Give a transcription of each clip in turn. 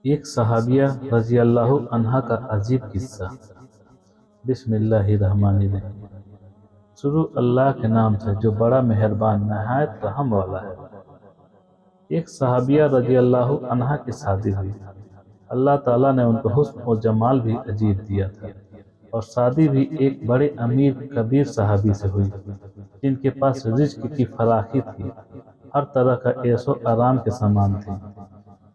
ایک صحابیہ رضی اللہ عنہا کا عجیب قصہ۔ بسم اللہ الرحمن الرحیم۔ شروع اللہ کے نام سے جو بڑا مہربان نہایت رحم والا ہے۔ ایک صحابیہ رضی اللہ عنہا کی شادی ہوئی۔ اللہ تعالیٰ نے ان کو حسن و جمال بھی عجیب دیا تھا، اور شادی بھی ایک بڑے امیر کبیر صحابی سے ہوئی جن کے پاس رزق کی فراخی تھی، ہر طرح کا عیش و آرام کے سامان تھے۔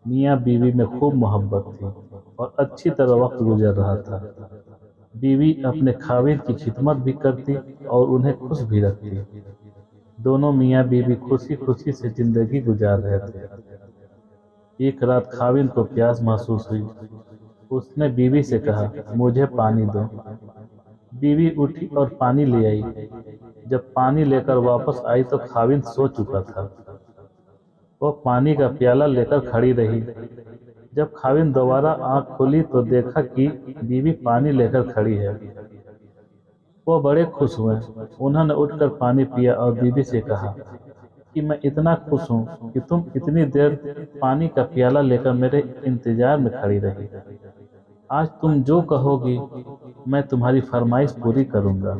میاں بیوی میں خوب محبت تھی اور اچھی طرح وقت گزر رہا تھا۔ بیوی اپنے خاوند کی خدمت بھی کرتی اور انہیں خوش بھی رکھتی۔ دونوں میاں بیوی خوشی خوشی سے زندگی گزار رہے تھے۔ ایک رات خاوند کو پیاس محسوس ہوئی۔ اس نے بیوی سے کہا، مجھے پانی دو۔ بیوی اٹھی اور پانی لے آئی۔ جب پانی لے کر واپس آئی تو خاوند سو چکا تھا۔ وہ پانی کا پیالہ لے کر کھڑی رہی۔ جب خاوند دوبارہ آنکھ کھولی تو دیکھا کہ بیوی پانی لے کر کھڑی ہے۔ وہ بڑے خوش ہوئے۔ انہوں نے اٹھ کر پانی پیا اور بیوی سے کہا کہ میں اتنا خوش ہوں کہ تم اتنی دیر پانی کا پیالہ لے کر میرے انتظار میں کھڑی رہی۔ آج تم جو کہو گی میں تمہاری فرمائش پوری کروں گا۔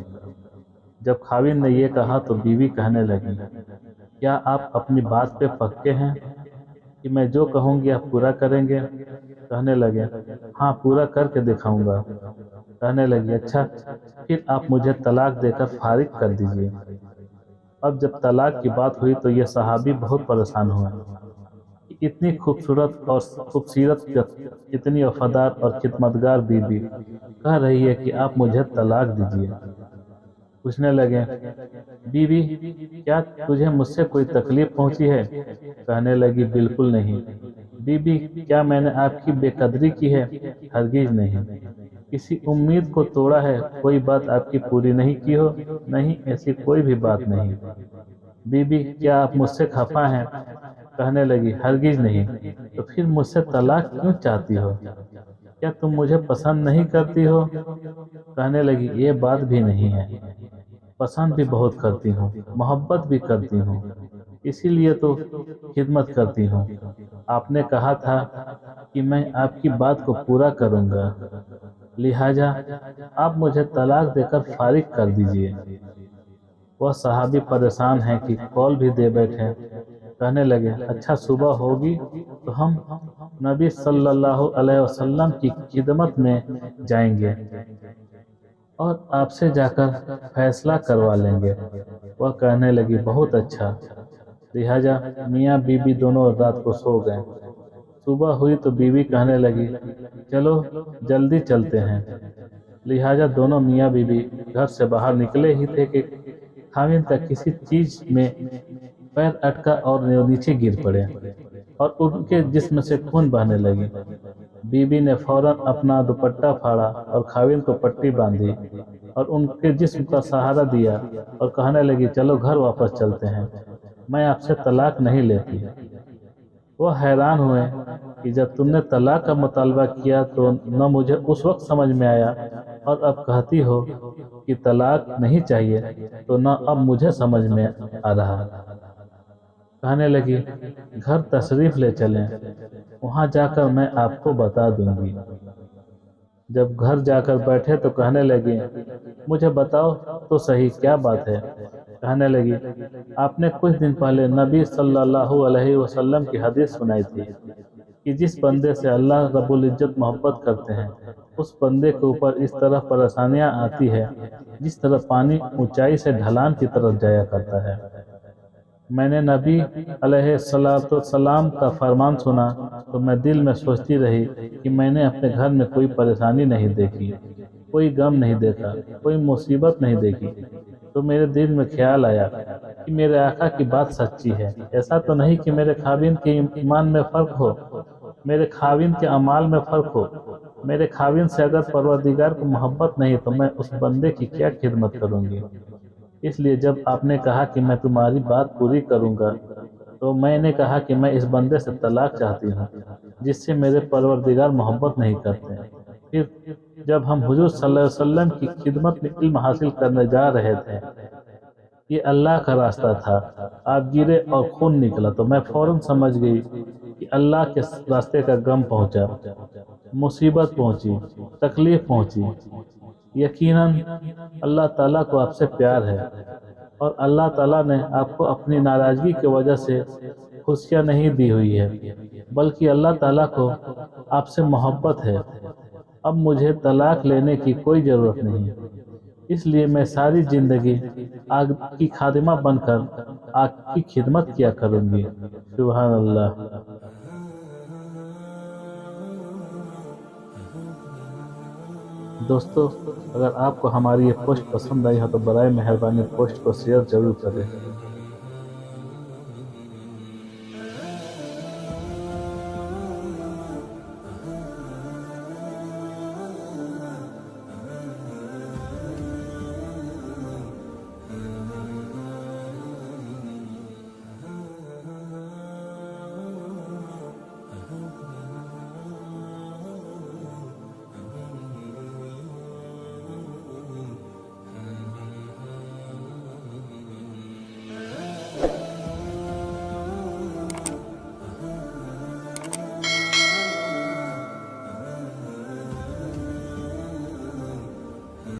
جب خاوند نے یہ کہا تو بیوی کہنے لگی، کیا آپ اپنی بات پہ پکے ہیں کہ میں جو کہوں گی آپ پورا کریں گے؟ کہنے لگے، ہاں پورا کر کے دکھاؤں گا۔ کہنے لگی، اچھا پھر آپ مجھے طلاق دے کر فارغ کر دیجیے۔ اب جب طلاق کی بات ہوئی تو یہ صحابی بہت پریشان ہوئے کہ اتنی خوبصورت اور خوبصیرت اتنی وفادار اور خدمتگار بیوی کہہ رہی ہے کہ آپ مجھے طلاق دیجیے۔ پوچھنے لگے، بیوی کیا تجھے مجھ سے کوئی تکلیف پہنچی ہے؟ کہنے لگی، بالکل نہیں۔ بیوی کیا میں نے آپ کی بے قدری کی ہے؟ ہرگز نہیں۔ کسی امید کو توڑا ہے؟ کوئی بات آپ کی پوری نہیں کی ہو؟ نہیں، ایسی کوئی بھی بات نہیں۔ بیوی کیا آپ مجھ سے خفا ہیں؟ کہنے لگی، ہرگز نہیں۔ تو پھر مجھ سے طلاق کیوں چاہتی ہو؟ کیا تم مجھے پسند نہیں کرتی ہو؟ کہنے لگی، یہ بات بھی نہیں ہے، پسند بھی بہت کرتی ہوں، محبت بھی کرتی ہوں، اسی لیے تو خدمت کرتی ہوں۔ آپ نے کہا تھا کہ میں آپ کی بات کو پورا کروں گا، لہٰذا آپ مجھے طلاق دے کر فارغ کر دیجیے۔ وہ صحابی پریشان ہیں کہ قول بھی دے بیٹھے۔ کہنے لگے، اچھا صبح ہوگی تو ہم نبی صلی اللہ علیہ وسلم کی خدمت میں جائیں گے اور آپ سے جا کر فیصلہ کروا لیں گے۔ وہ کہنے لگی، بہت اچھا۔ لہٰذا میاں بیوی دونوں رات کو سو گئے۔ صبح ہوئی تو بیوی کہنے لگی، چلو جلدی چلتے ہیں۔ لہٰذا دونوں میاں بیوی گھر سے باہر نکلے ہی تھے کہ خاوند کا کسی چیز میں پیر اٹکا اور نیچے گر پڑے اور ان کے جسم سے خون بہنے لگی۔ بیوی نے فوراً اپنا دوپٹہ پھاڑا اور خاوند کو پٹی باندھی اور ان کے جسم کا سہارا دیا اور کہنے لگی، چلو گھر واپس چلتے ہیں، میں آپ سے طلاق نہیں لیتی۔ وہ حیران ہوئے کہ جب تم نے طلاق کا مطالبہ کیا تو نہ مجھے اس وقت سمجھ میں آیا، اور اب کہتی ہو کہ طلاق نہیں چاہیے تو نہ اب مجھے سمجھ میں آ رہا۔ کہنے لگی، گھر تشریف لے چلیں، وہاں جا کر میں آپ کو بتا دوں گی۔ جب گھر جا کر بیٹھے تو کہنے لگی، مجھے بتاؤ تو صحیح کیا بات ہے؟ کہنے لگی، آپ نے کچھ دن پہلے نبی صلی اللہ علیہ وسلم کی حدیث سنائی تھی کہ جس بندے سے اللہ رب العزت محبت کرتے ہیں اس بندے کے اوپر اس طرح پریشانیاں آتی ہے جس طرح پانی اونچائی سے ڈھلان کی طرف جایا کرتا ہے۔ میں نے نبی علیہ السلام کا فرمان سنا تو میں دل میں سوچتی رہی کہ میں نے اپنے گھر میں کوئی پریشانی نہیں دیکھی، کوئی غم نہیں دیکھا، کوئی مصیبت نہیں دیکھی۔ تو میرے دل میں خیال آیا کہ میرے آقا کی بات سچی ہے۔ ایسا تو نہیں کہ میرے خاوند کے ایمان میں فرق ہو، میرے خاوند کے اعمال میں فرق ہو۔ میرے خاوند سے اگر پروردگار کو محبت نہیں تو میں اس بندے کی کیا خدمت کروں گی؟ اس لیے جب آپ نے کہا کہ میں تمہاری بات پوری کروں گا تو میں نے کہا کہ میں اس بندے سے طلاق چاہتی ہوں جس سے میرے پروردگار محبت نہیں کرتے۔ پھر جب ہم حضور صلی اللہ علیہ وسلم کی خدمت میں علم حاصل کرنے جا رہے تھے، یہ اللہ کا راستہ تھا، آپ گرے اور خون نکلا تو میں فوراً سمجھ گئی کہ اللہ کے راستے کا غم پہنچا، مصیبت پہنچی، تکلیف پہنچی، یقیناً اللہ تعالیٰ کو آپ سے پیار ہے، اور اللہ تعالیٰ نے آپ کو اپنی ناراضگی کی وجہ سے خوشیاں نہیں دی ہوئی ہے، بلکہ اللہ تعالیٰ کو آپ سے محبت ہے۔ اب مجھے طلاق لینے کی کوئی ضرورت نہیں، اس لیے میں ساری زندگی آپ کی خادمہ بن کر آپ کی خدمت کیا کروں گی۔ سبحان اللہ۔ دوستو، اگر آپ کو ہماری یہ پوسٹ پسند آئی ہو تو برائے مہربانی پوسٹ کو شیئر ضرور کریں۔